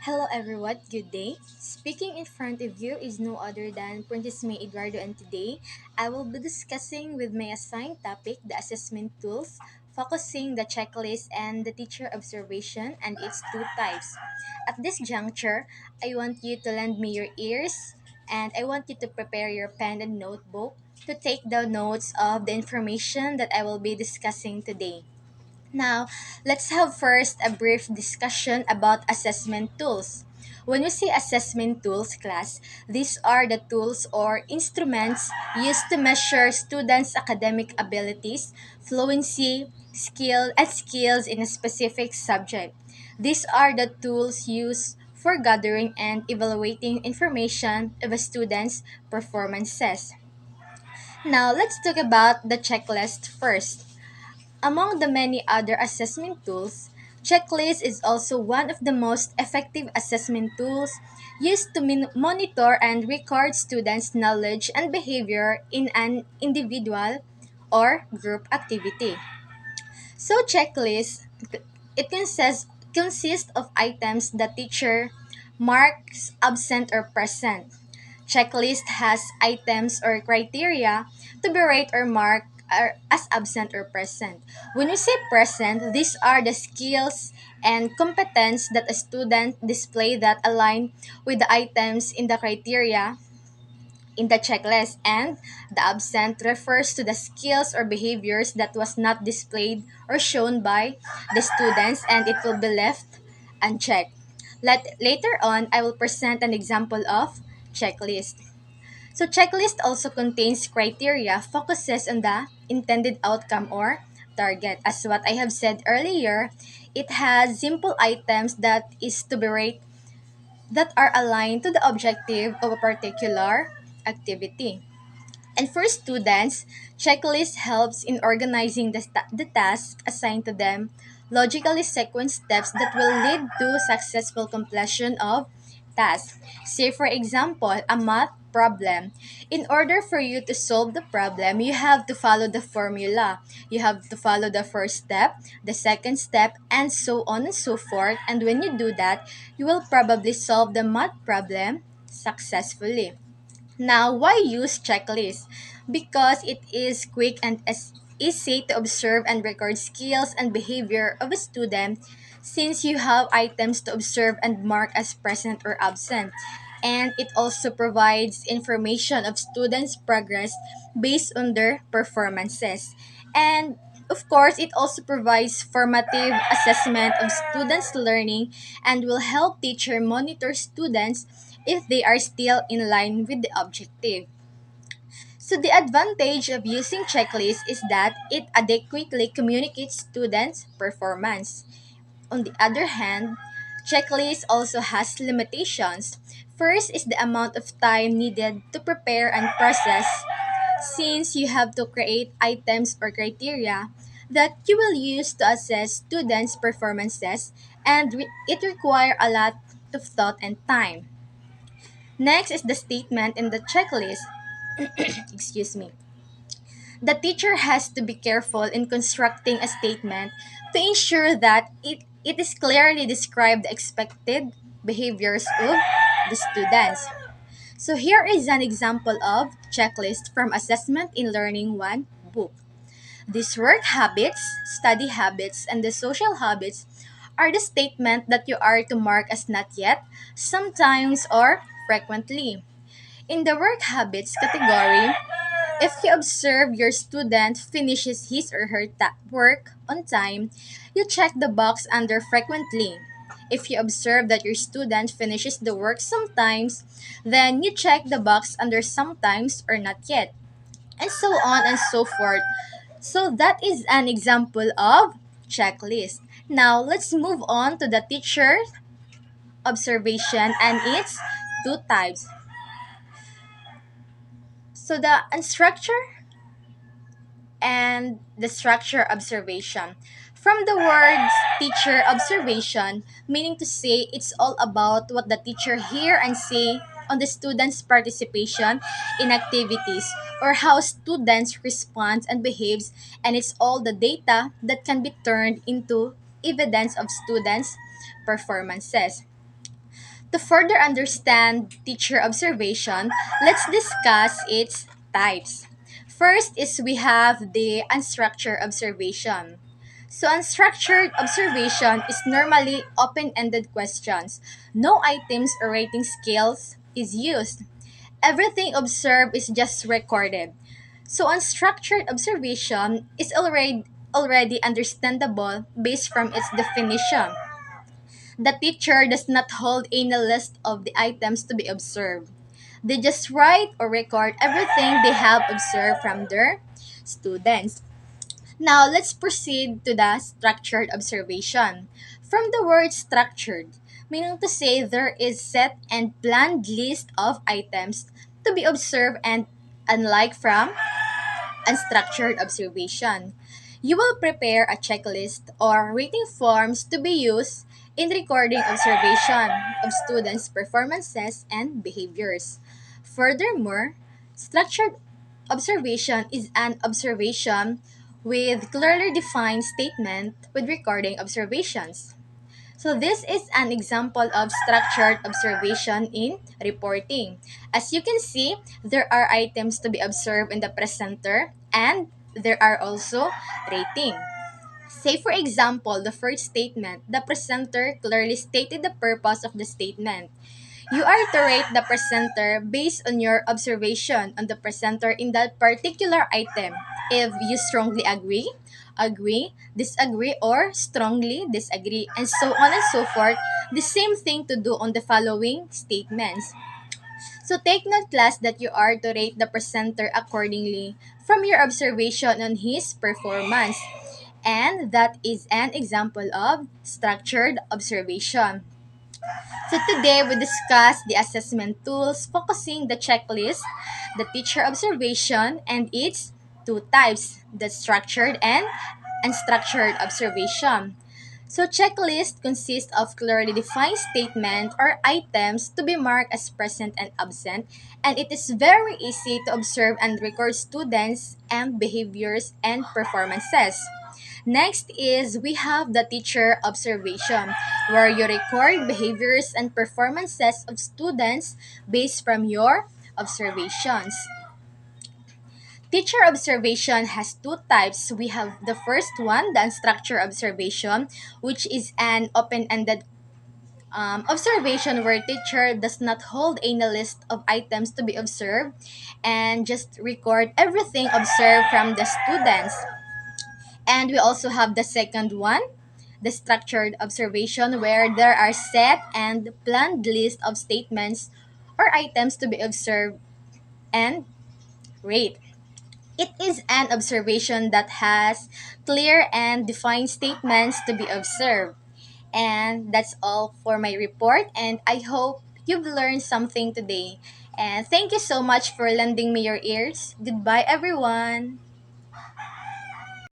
Hello everyone, good day. Speaking in front of you is no other than Princess May Eduardo, and today I will be discussing with my assigned topic the assessment tools, focusing the checklist and the teacher observation and its two types. At this juncture, I want you to lend me your ears and I want you to prepare your pen and notebook to take down notes of the information that I will be discussing today. Now, let's have first a brief discussion about assessment tools. When we say assessment tools, class, these are the tools or instruments used to measure students' academic abilities, fluency, skills in a specific subject. These are the tools used for gathering and evaluating information of a student's performances. Now, let's talk about the checklist first. Among the many other assessment tools, checklist is also one of the most effective assessment tools used to monitor and record students' knowledge and behavior in an individual or group activity. So checklist it consists of items the teacher marks absent or present. Checklist has items or criteria to be rate or marked as absent or present. When we say present, these are the skills and competence that a student display that align with the items in the criteria in the checklist, and the absent refers to the skills or behaviors that was not displayed or shown by the students and it will be left unchecked. Later on, I will present an example of checklist. So checklist also contains criteria focuses on the intended outcome or target. As what I have said earlier, it has simple items that is to be rated that are aligned to the objective of a particular activity. And for students, checklist helps in organizing the task assigned to them, logically sequence steps that will lead to successful completion of tasks. Say for example, a math problem. In order for you to solve the problem, you have to follow the formula. You have to follow the first step, the second step, and so on and so forth. And when you do that, you will probably solve the math problem successfully. Now, why use checklist? Because it is quick and easy to observe and record skills and behavior of a student since you have items to observe and mark as present or absent. And it also provides information of students' progress based on their performances. And of course, it also provides formative assessment of students' learning and will help teacher monitor students if they are still in line with the objective. So the advantage of using checklist is that it adequately communicates students' performance. On the other hand, checklist also has limitations. First is the amount of time needed to prepare and process since you have to create items or criteria that you will use to assess students' performances and it requires a lot of thought and time. Next is the statement in the checklist. Excuse me. The teacher has to be careful in constructing a statement to ensure that it is clearly described the expected behaviors of the students. So here is an example of checklist from Assessment in Learning 1 book. These work habits, study habits, and the social habits are the statement that you are to mark as not yet, sometimes, or frequently. In the work habits category, if you observe your student finishes his or her work on time, you check the box under frequently. If you observe that your student finishes the work sometimes, then you check the box under sometimes or not yet, and so on and so forth. So that is an example of checklist. Now let's move on to the teacher observation and its two types. So the unstructured and the structure observation. From the words teacher observation, meaning to say it's all about what the teacher hear and say on the students' participation in activities or how students respond and behaves, and it's all the data that can be turned into evidence of students' performances. To further understand teacher observation, let's discuss its types. First is we have the unstructured observation. So unstructured observation is normally open-ended questions. No items or rating scales is used. Everything observed is just recorded. So unstructured observation is already understandable based from its definition. The teacher does not hold any list of the items to be observed. They just write or record everything they have observed from their students. Now, let's proceed to the structured observation. From the word structured, meaning to say there is set and planned list of items to be observed and unlike from unstructured observation. You will prepare a checklist or rating forms to be used in recording observation of students' performances and behaviors. Furthermore, structured observation is an observation with clearly defined statement with recording observations. So this is an example of structured observation in reporting. As you can see, there are items to be observed in the presenter and there are also rating. Say for example, the first statement, the presenter clearly stated the purpose of the statement. You are to rate the presenter based on your observation on the presenter in that particular item. If you strongly agree, disagree, or strongly disagree, and so on and so forth, the same thing to do on the following statements. So take note, class, that you are to rate the presenter accordingly from your observation on his performance. And that is an example of structured observation. So today we discuss the assessment tools focusing the checklist, the teacher observation, and its two types, the structured and unstructured observation. So checklist consists of clearly defined statement or items to be marked as present and absent, and it is very easy to observe and record students and behaviors and performances. Next is we have the teacher observation, where you record behaviors and performances of students based from your observations. Teacher observation has two types. We have the first one, the unstructured observation, which is an open-ended observation where teacher does not hold any list of items to be observed and just record everything observed from the students. And we also have the second one, the structured observation, where there are set and planned list of statements or items to be observed and rate. It is an observation that has clear and defined statements to be observed. And that's all for my report, and I hope you've learned something today. And thank you so much for lending me your ears. Goodbye, everyone.